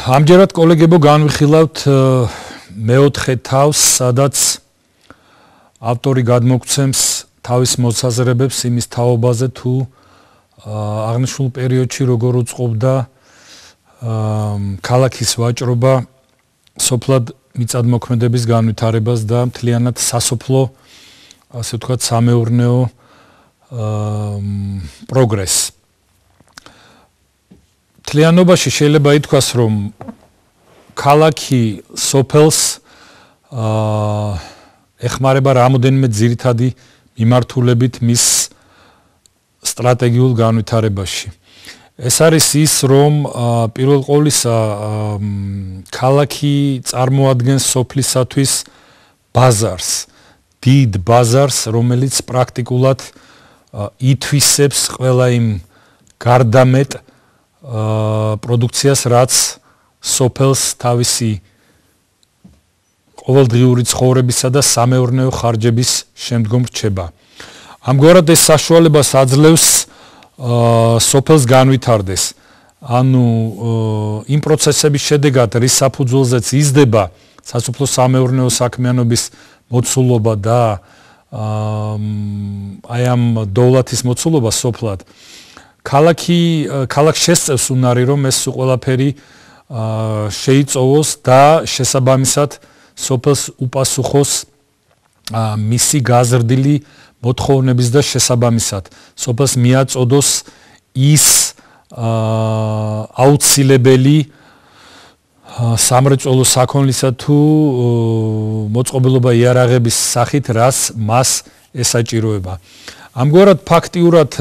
ამჯერად კოლეგებო განვიხილავთ მეოთხე თავს, სადაც ავტორი გადმოგცემს თავის მოსაზრებებს იმის თაობაზე თუ აღნიშნულ პერიოდში როგორ უწყობდა ქალაქის ვაჭრობა სოფლად მიწადმოქმედების განვითარებას და მთლიანად სასოფლო, ასე ვთქვათ, სამეურნეო პროგრესს. მთლიანობაში შეიძლება ითქვას, რომ ქალაქი სოფელს ეხმარება რამოდენიმე ძირითადი მიმართულებით მის სტრატეგიულ განვითარებაში. ეს არის ის, რომ პირველ ყოვლისა ქალაქი წარმოადგენს სოფლისათვის ბაზარს, დიდ ბაზარს, რომელიც პრაქტიკულად ითვისებს ყველა იმ გარდამეტ პროდუქციას, რაც სოფელს თავისი ყოველდღიური ცხოვრებისა და სამეურნეო ხარჯების შემდგომ რჩება. ამგვარად ეს საშუალებას აძლევს სოფელს განვითარდეს. ანუ იმ პროცესების შედეგად, რის საფუძველზეც იზრდება სასოფლო სამეურნეო საქმიანობის მოცულობა და აი ამ დოვლათის მოცულობა სოფლად, ქალაქს შესწევს უნარი, რომ ეს ყველაფერი შეიწოვოს და შესაბამისად სოფელს უპასუხოს მისი გაზრდილი მოთხოვნების და შესაბამისად სოფელს მიაწოდოს ის აუცილებელი სამრეწველო საქონლისა თუ მოწყობილობა იარაღების სახით, რაც მას ესაჭიროება. ამგვარად ფაქტიურად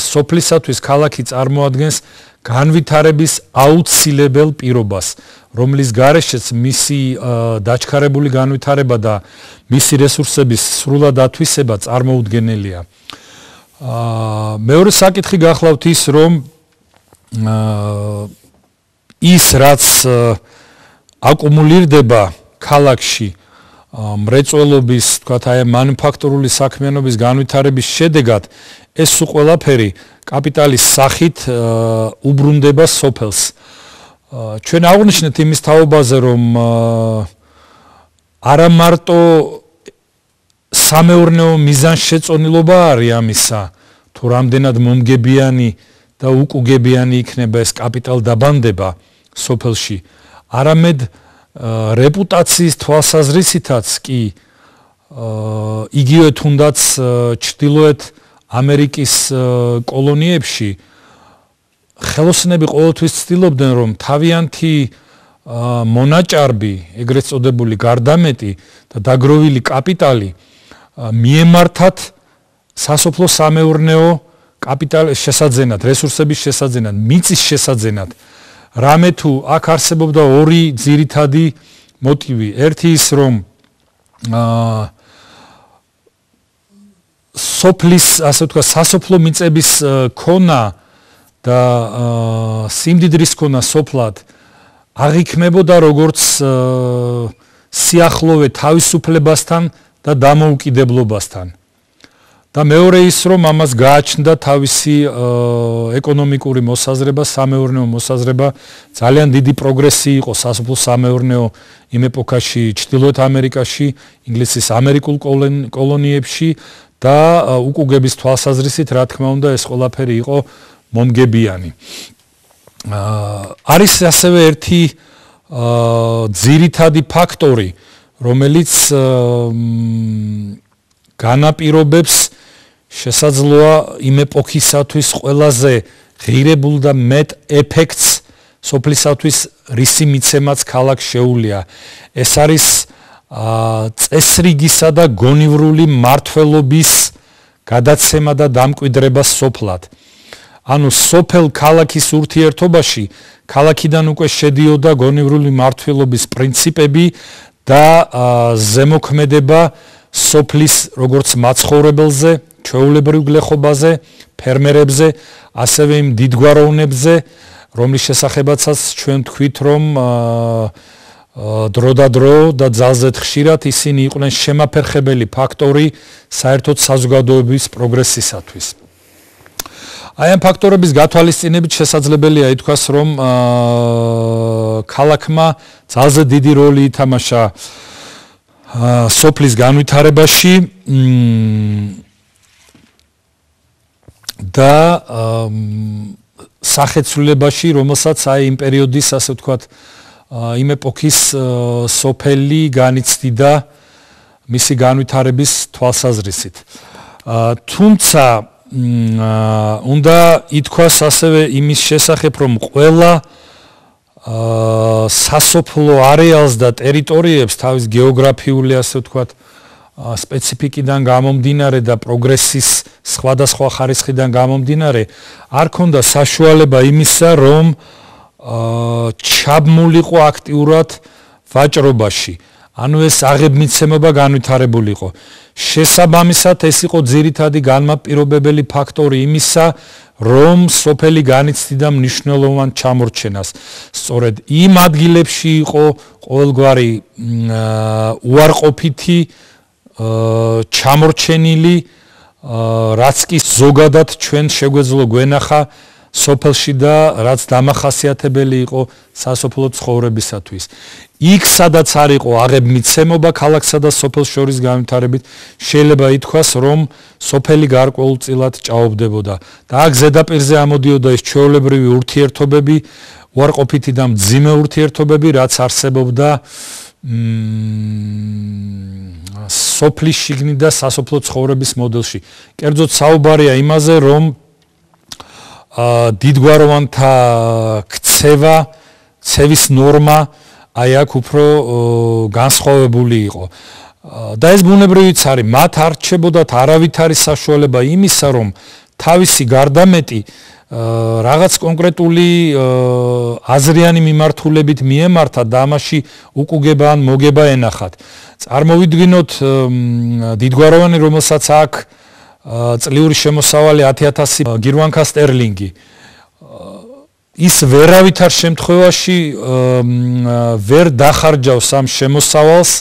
სოფლისათვის ქალაქი წარმოადგენს განვითარების აუცილებელ პირობას, რომლის გარეშეც მისი დაჩქარებული განვითარება და მისი რესურსების სრულად ათვისება წარმოუდგენელია. მეორე საკითხი გახლავთ ის, რომ ის რაც აკუმულირდება ქალაქში მრეწველობის, თქვათ, აი მანუფაქტურული საქმიანობის განვითარების შედეგად, ეს ყველაფერი კაპიტალის სახით უბრუნდება სოფელს. ჩვენ აღვნიშნეთ იმის თაობაზე, რომ არა მარტო სამეურნეო მიზანშეწონილობა არის ამისა, თუ რამდენად მომგებიანი და უკუგებიანი იქნება ეს კაპიტალდაბანდება სოფელში, არამედ რეპუტაციის თვალსაზრისითაც კი იგივე თუნდაც ჩრდილოეთ ამერიკის კოლონიებში ხელოსნები ყოველთვის ცდილობდნენ, რომ თავიანთი მონაჭარბი, ეგრეთ წოდებული გარდამეტი და დაგროვილი კაპიტალი მიემართათ სასოფლო სამეურნეო კაპიტალის შესაძენად, რესურსების შესაძენად, მიწის შესაძენად. რამე თუ აქ არსებობდა ორი ძირითადი მოტივი. ერთი ის, რომ სოფლის, ასე ვთქვათ, სასოფლო მიწების ქონა და სიმდიდრის ქონა სოფლად აღიქმებოდა როგორც სიახლოვე თავისუფლებასთან და დამოუკიდებლობასთან. და მეორე ის, რომ ამას გააჩნდა თავისი ეკონომიკური მოსაზრება, სამეურნეო მოსაზრება, ძალიან დიდი პროგრესი იყო სასოფლო სამეურნეო იმ ეპოქაში ჩრდილოეთ ამერიკაში, ინგლისის ამერიკულ კოლონიებში და უკუგების თვალსაზრისით, რა თქმა უნდა, ეს ყველაფერი იყო მომგებიანი. არის ასევე ერთი ძირითადი ფაქტორი, რომელიც განაპირობებს შესაძლოა იმ ეპოქისათვის ყველაზე ღირებულ და მეტ ეფექტს სოფლისათვის, რისი მიცემაც ქალაქს შეუძლია. ეს არის წესრიგისა და გონივრული მმართველობის გადაცემა და დამკვიდრება სოფლად. ანუ სოფელ ქალაქის ურთიერთობაში ქალაქიდან უკვე შედიოდა გონივრული მმართველობის პრინციპები და ზემოქმედება სოფლის როგორც მაცხოვრებელზე, ჩვეულებრივ გლეხობაზე, ფერმერებზე, ასევე იმ დიდგვაროვნებზე, რომლის შესახებაცაც ჩვენ თქვით, რომ დრო და დრო და ძალზედ ხშირად ისინი იყვნენ შემაფერხებელი ფაქტორი საერთოდ საზოგადოების პროგრესისათვის. აი ამ ფაქტორების გათვალისწინებით შესაძლებელია ითქვას, რომ ქალაქმა ძალზე დიდი როლი ითამაშა სოფლის განვითარებაში და სახეცვლილებაში, რომელსაც აი იმ პერიოდის, ასე ვთქვათ, იმ ეპოქის სოფელი განიცდიდა მისი განვითარების თვალსაზრისით. თუმცა უნდა ითქვას ასევე იმის შესახებ, რომ ყველა სასოფლო არეალს და ტერიტორიებს თავის გეოგრაფიული, ასე ვთქვათ, სპეციფიკიდან გამომდინარე და პროგრესის სხვადასხვა ხარისხიდან გამომდინარე, არ ქონდა საშუალება იმისა, რომ ჩაბმულიყო აქტიურად ვაჭრობაში. ანუ ეს აღებმიცემობა განვითარებული იყო. შესაბამისად, ეს იყო ძირითადი განმაპირობებელი ფაქტორი იმისა, რომ სოფელი განიცდიდა მნიშვნელოვან ჩამორჩენას. სწორედ იმ ადგილებში იყო ყოველგვარი უარყოფითი ჩამორჩენილი, რაც კი ზოგადად ჩვენ შეგვეძლო გვენახა სოფელში და რაც დამახასიათებელი იყო სასოფლო ცხოვრებისათვის. იქ სადაც არ იყო აღებმიცემობა ქალაქსა და სოფელს შორის განვითარებით, შეიძლება ითქვას, რომ სოფელი გარკვეულწილად ჭაობდებოდა. და აქ ზედაპირზე ამოდიოდა ეს ჩვეულებრივი ურთიერთობები, უარყოფითი და მძიმე ურთიერთობები, რაც არსებობდა სოფლის შიგნით და სასოფლო ცხოვრების მოდელში. კერძოდ საუბარია იმაზე, რომ დიდგვაროვანთა ქცევა, ცევის ნორმა აი აქ უფრო განსხვავებული იყო. და ეს ბუნებრივიც არის, მათ არ რჩებოდათ არავითარი საშუალება იმისა, რომ თავისი გარდამეტი რაღაც კონკრეტული აზრიანი მიმართულებით მიემართა და ამაში უკუგება ან მოგება ენახათ. წარმოვიდგინოთ დიდგვაროვანი, რომელსაც აქ წლიური შემოსავალი 10,000 გირვანკა სტერლინგი. ის ვერავითარ შემთხვევაში ვერ დახარჯავს ამ შემოსავალს.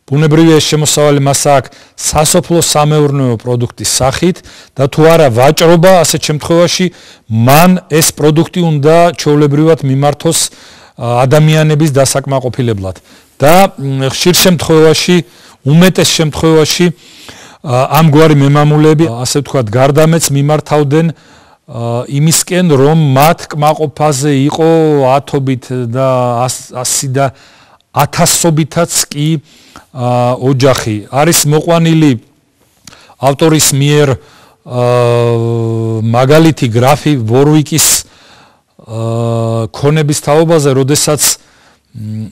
ბუნებრივია ეს შემოსავალი მას აქვს სასოფლო სამეურნეო პროდუქტის სახით და თუ არა ვაჭრობა, ასეთ შემთხვევაში მან ეს პროდუქტი უნდა ჩვეულებრივად მიმართოს ადამიანების დასაკმაყოფილებლად. და ხშირ შემთხვევაში, უმეტეს შემთხვევაში ამგვარი მემამულეები, ასე ვთქვათ, გარდამეც მიმართავდნენ იმისკენ, რომ მათ კმაყოფაზე იყო ათობით და 100 და 1000-ობითაც კი ოჯახი. არის მოყვანილი ავტორის მიერ მაგალითი გრაფი ვორვიკის ქონების თაობაზე, როდესაც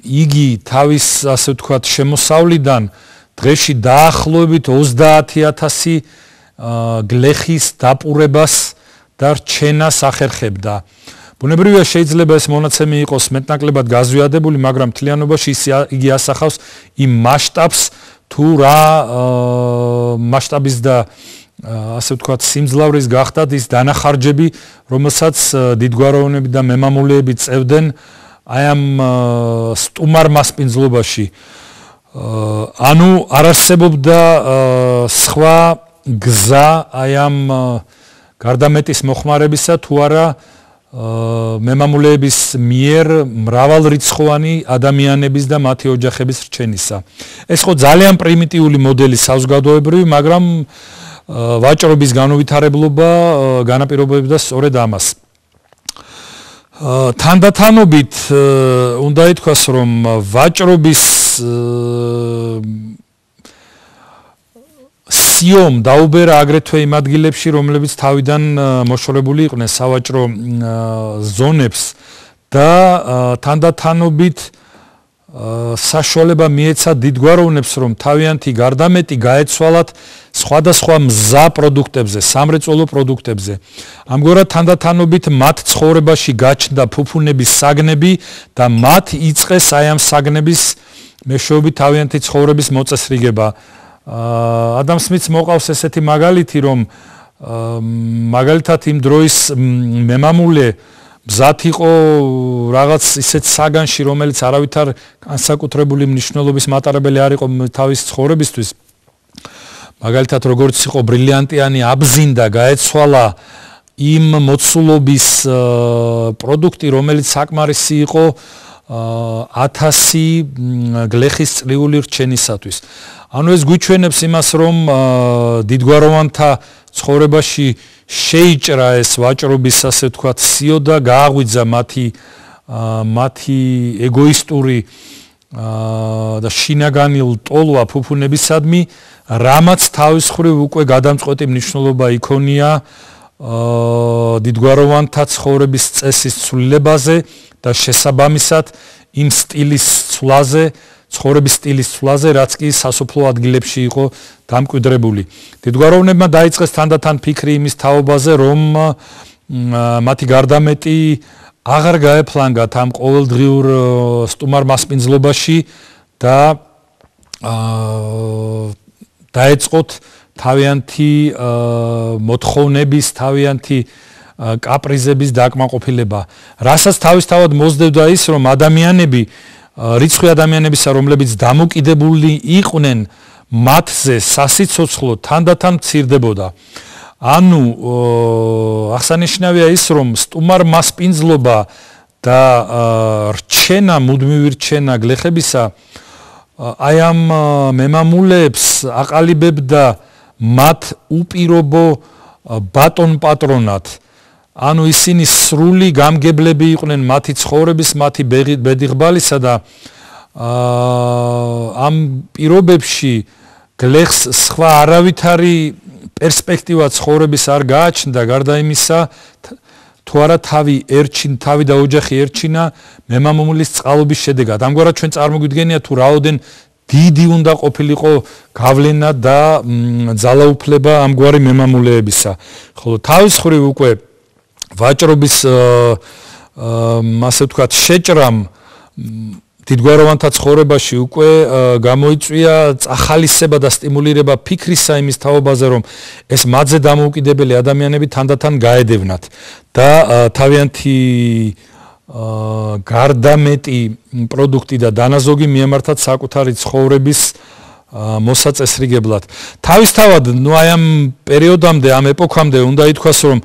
იგი თავის, ასე ვთქვათ, შემოსავლიდან დღეში დაახლოებით 30,000 გლეხის დაპურებას და რჩენას ახერხებდა. ბუნებრივია შეიძლება ეს მონაცემი იყოს მეტნაკლებად გაზვიადებული, მაგრამ მთლიანობაში იგი ასახავს იმ მასშტაბს, თუ რა მასშტაბის და ასე ვთქვათ სიმძლავრის გახდათ ის დანახარჯები, რომელსაც დიდგვაროვნები და მემამულეები წევდნენ აი ამ სტუმარ მასპინძლობაში. ანუ არ არსებობდა სხვა გზა აი ამ გარდამეტის მოხმარებისა, თუ არა მემამულეების მიერ მრავალრიცხოვანი ადამიანების და მათი ოჯახების რჩენისა. ეს ხო ძალიან პრიმიტიული მოდელი საზოგადოებრივი, მაგრამ ვაჭრობის განუვითარებლობა განაპირობებდა სწორედ ამას. თანდათანობით უნდა ითქვას, რომ ვაჭრობის სიომ დაუბერა აგრეთვე იმ ადგილებში, რომლებიც თავიდან მოშორებული იყვნენ სავაჭრო ზონებს და თანდათანობით საშუალება მიეცა დიდგვაროვნებს, რომ თავიანთი გარდამეტი გაეცვალათ სხვადასხვა მზა პროდუქტებზე, სამრეწველო პროდუქტებზე. ამგვარად თანდათანობით მათ ცხოვრებაში გაჩნდა ფუფუნების საგნები და მათ იწყეს აი ამ საგნების მეშვეობით თავიანთი ცხოვრების მოწესრიგება. ადამ სმითს მოყავს ესეთი მაგალითი, რომ მაგალითად იმ დროის მემამულე მზად იყო რაღაც ისეთ საგანში, რომელიც არავითარ განსაკუთრებული მნიშვნელობის მატარებელი არ იყო თავის ცხოვრებისთვის. მაგალითად როგორც იყო ბრილიანტიანი აბზინდა, გაეცვალა იმ მოცულობის პროდუქტი, რომელიც საკმარისი იყო 1000 გლეხის წლიური რჩენისათვის. ანუ ეს გვიჩვენებს იმას, რომ დიდგვაროვანთა ცხოვრებაში შეიჭრა ეს ვაჭრობის, ასე ვთქვათ, სიო და გააღვიძა მათი ეგოისტური და შინაგანი ლტოლვა ფუფუნებისადმი, რამაც თავის მხრივ უკვე გადამწყვეტი მნიშვნელობა იქონია დიდგვაროვანთა ცხოვრების წესის ცვლილებაზე და შესაბამისად იმ სტილის ცვლაზე, ცხოვრების სტილის ცვლაზე, რაც კი სასოფლო ადგილებში იყო დამკვიდრებული. დიდგვაროვნებმა დაიწყეს თანდათან ფიქრი იმის თაობაზე, რომ მათი გარდამეტი აღარ გაეფლანგათ ამ ყოველდღიურ სტუმარ მასპინძლობაში და დაეწყოთ თავიანთი მოთხოვნების, თავიანთი კაპრიზების დაკმაყოფილება. რასაც თავისთავად მოსდევდა ის, რომ ადამიანები, რიცხვი ადამიანებისა, რომლებიც დამოკიდებული იყვნენ მათზე სასიცოცხლო, თანდათან მცირდებოდა. ანუ აღსანიშნავია ის, რომ სტუმარ მასპინძლობა და რჩენა, მუდმივი რჩენა გლეხებისა აი ამ მემამულეებს აყალიბებდა მათ უპირობო ბატონ პატრონად. ანუ ისინი სრული გამგებლები იყვნენ მათი ცხოვრების, მათი ბედიღბალისა და ამ პირობებში გლეხს სხვა არავითარი პერსპექტივა ცხოვრების არ გააჩნდა, გარდა იმისა, თუ არა თავი და ოჯახი ერჩინა მემამულის წყალობის შედეგად. ამგვარად ჩვენ წარმოგვიდგენია თუ რაოდენ დიდი უნდა ყოფილიყო გავლენა და ძალაუფლება ამგვარი მემამულეებისა. ხოლო თავის მხრივ უკვე ვაჭრობის ასე ვთქვათ შეჭრამ დიდგვაროვანთა ცხოვრებაში უკვე გამოიწვია წახალისება და სტიმულირება ფიქრისა იმის თაობაზე, რომ ეს მათზე დამოუკიდებელი ადამიანები თანდათან გაედევნათ და თავიანთი გარდამეტი პროდუქტი და დანაზოგი მიემართათ საკუთარი ცხოვრების მოსაწესრიგებლად. თავისთავად, აი ამ პერიოდამდე, ამ ეპოქამდე უნდა ითქვას, რომ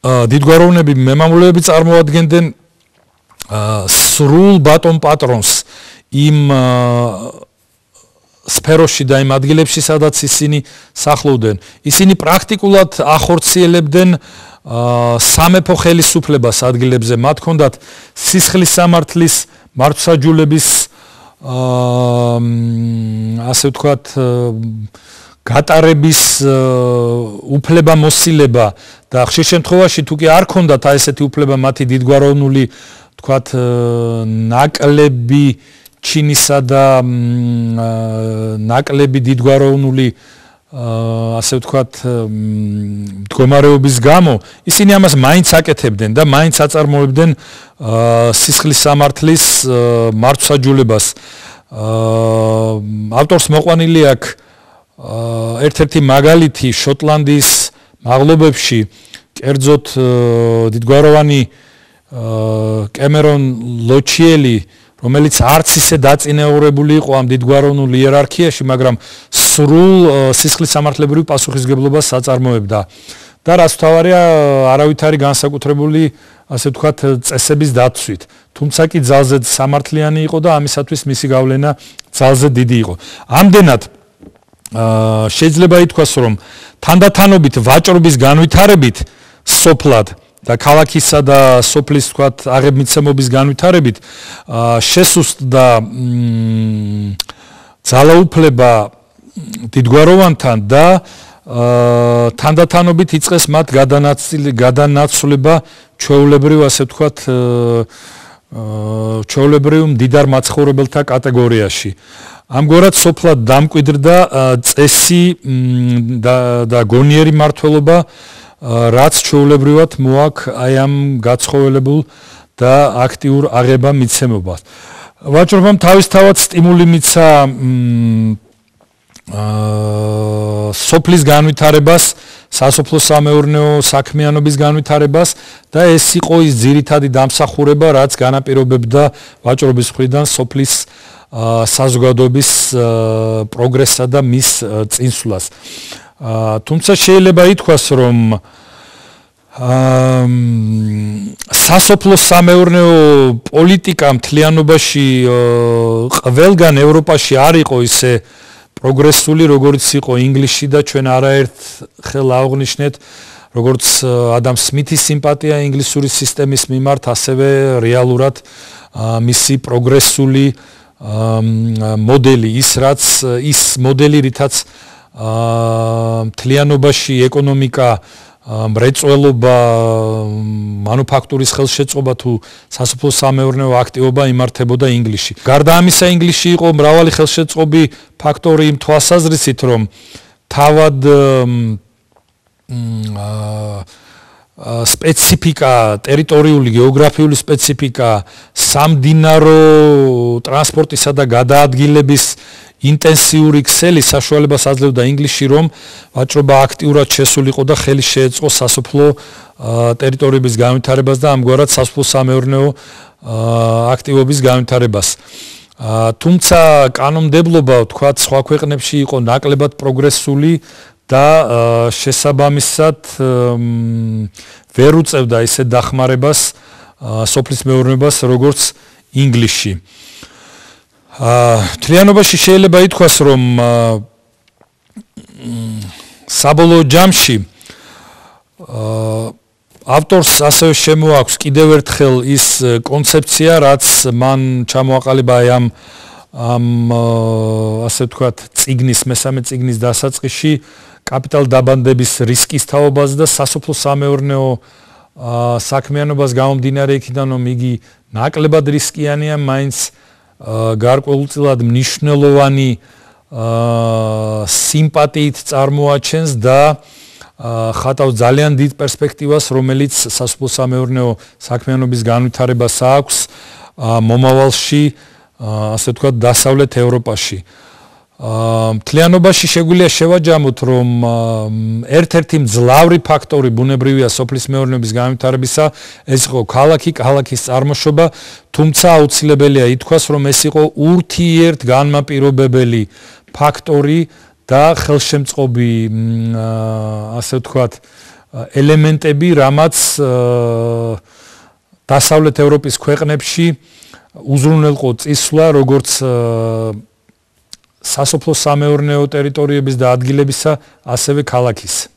დიდგვაროვნები მემამულეები წარმოადგენდნენ სრულ ბატონ პატრონს იმ სფეროში და იმ ადგილებში, სადაც ისინი სახლობდნენ. ისინი პრაქტიკულად ახორციელებდნენ სამეფო ხელისუფლებას ადგილებზე. მათ ჰქონდათ სისხლის სამართლის მართლმსაჯულების ასე ვთქვათ გატარების უფლებამოსილება და ხშირ შემთხვევაში თუ კი არ ჰქონდათ ესეთი უფლება მათი დიდგვაროვნული თქვათ ნაკლები ჩინისა და ნაკლები დიდგვაროვნული ასე ვთქვათ მდგომარეობის გამო ისინი ამას მაინც აკეთებდნენ და მაინც აწარმოებდნენ სისხლის სამართლის მართლმსაჯულებას. ავტორს მოყვანილი აქვს ერთ-ერთი მაგალითი შოტლანდიის მაღლობებში, კერძოდ დიდგვაროვანი კემერონ ლოჩიელი, რომელიც არც ისე დაწინაურებული იყო ამ დიდგვაროვნულ იერარქიაში, მაგრამ სრულ სისხლის სამართლებრივ პასუხისგებლობას აწარმოებდა. და რაც თავარია, არავითარი განსაკუთრებული, ასე ვთქვათ, წესების დაცვით. თუმცა კი ძალზე სამართლიანი იყო და ამისათვის მისი გავლენა ძალზე დიდი იყო. ამდენად შეიძლება ითქვას, რომ თანდათანობით ვაჭრობის განვითარებით სოფლად და ქალაქისა და სოფლის თქვათ აღებმიცემობის განვითარებით შესუსტდა ძალაუფლება დიდგვაროვანთან და თანდათანობით იწყეს მათ გადანაცვლება ჩვეულებრივ ასე ვთქვათ ჩვეულებრივ მდიდარ მაცხოვრებელთა კატეგორიაში. ამგვარად სოფლად დამკვიდრდა წესი და გონიერი მმართველობა, რაც ჩვეულებრივად მოაქვს აი ამ გაცხოველებულ და აქტიურ აღება-მიცემობას. ვაჭრობამ თავისთავად სტიმული მიცა სოფლის განვითარებას, სასოფლო-სამეურნეო საქმიანობის განვითარებას და ეს იყო ის ძირითადი დამსახურება, რაც განაპირობებდა ვაჭრობის მხრიდან სოფლის საზოგადოების პროგრესსა და მის წინსვლას. თუმცა შეიძლება ითქვას, რომ სასოფლო სამეურნეო პოლიტიკა მთლიანობაში ყველგან ევროპაში არ იყო ისე პროგრესული, როგორც იყო ინგლისში და ჩვენ არაერთხელ აღნიშნეთ, როგორც ადამ სმითის სიმპათია ინგლისური სისტემის მიმართ, ასევე რეალურად მისი პროგრესული მოდელი, ის მოდელი, რითაც მთლიანობაში ეკონომიკა მრეწველობა, მანუფაქტურის ხელშეწყობა თუ სასოფლო სამეურნეო აქტივობა იმართებოდა ინგლისში. გარდა ამისა, ინგლისში იყო მრავალი ხელშეწყობი ფაქტორი იმ თვალსაზრისით, რომ თავად სპეციფიკა, ტერიტორიული, გეოგრაფიული სპეციფიკა, სამდინარო ტრანსპორტისა და გადაადგილების ინტენსიური ქსელი საშუალებას აძლევდა ინგლისში, რომ ვაჭრობა აქტიურად შესულიყო და ხელი შეეწყო სასოფლო ტერიტორიების განვითარებას და ამგვარად სასოფლო სამეურნეო აქტივობის განვითარებას. თუმცა კანონმდებლობა, თქვათ, სხვა ქვეყნებში იყო ნაკლებად პროგრესული და შესაბამისად ვერ უწევდა ისე დახმარებას სოფლის მეურნეობას, როგორც ინგლისში. მთლიანობაში შეიძლება ითქვას, რომ საბოლოო ჯამში ავტორს ასევე შემოაქვს კიდევ ერთხელ ის კონცეფცია, რაც მან ჩამოაყალიბა ამ ასე ვთქვათ, წიგნის, მესამე წიგნის დასაწყისში, კაპიტალ დაბანდების რისკის თაობაზე და სასოფლო სამეურნეო საქმიანობას გამომდინარე იქიდან, რომ იგი ნაკლებად რისკიანია, მაინც გარკვეულწილად მნიშვნელოვანი სიმპათიით წარმოაჩენს და ხატავს ძალიან დიდ პერსპექტივას, რომელიც სასოფლო სამეურნეო საქმიანობის განვითარებას აქვს მომავალში, ასე ვთქვათ, დასავლეთ ევროპაში. მთლიანობაში შეგვიძლია შევაჯამოთ, რომ ერთ-ერთი მძლავრი ფაქტორი ბუნებრივია სოფლის მეურნეობის განვითარებისა, ეს იყო ქალაქის წარმოშობა, თუმცა აუცილებელია ითქვას, რომ ეს იყო ურთიერთგანმაპირობებელი ფაქტორი და ხელშემწყობი, ასე ვთქვათ, ელემენტები, რამაც დასავლეთ ევროპის ქვეყნებში უზრუნველყო წისვლა, როგორც სასოფლო სამეურნეო ტერიტორიების და ადგილებისა, ასევე ქალაქის.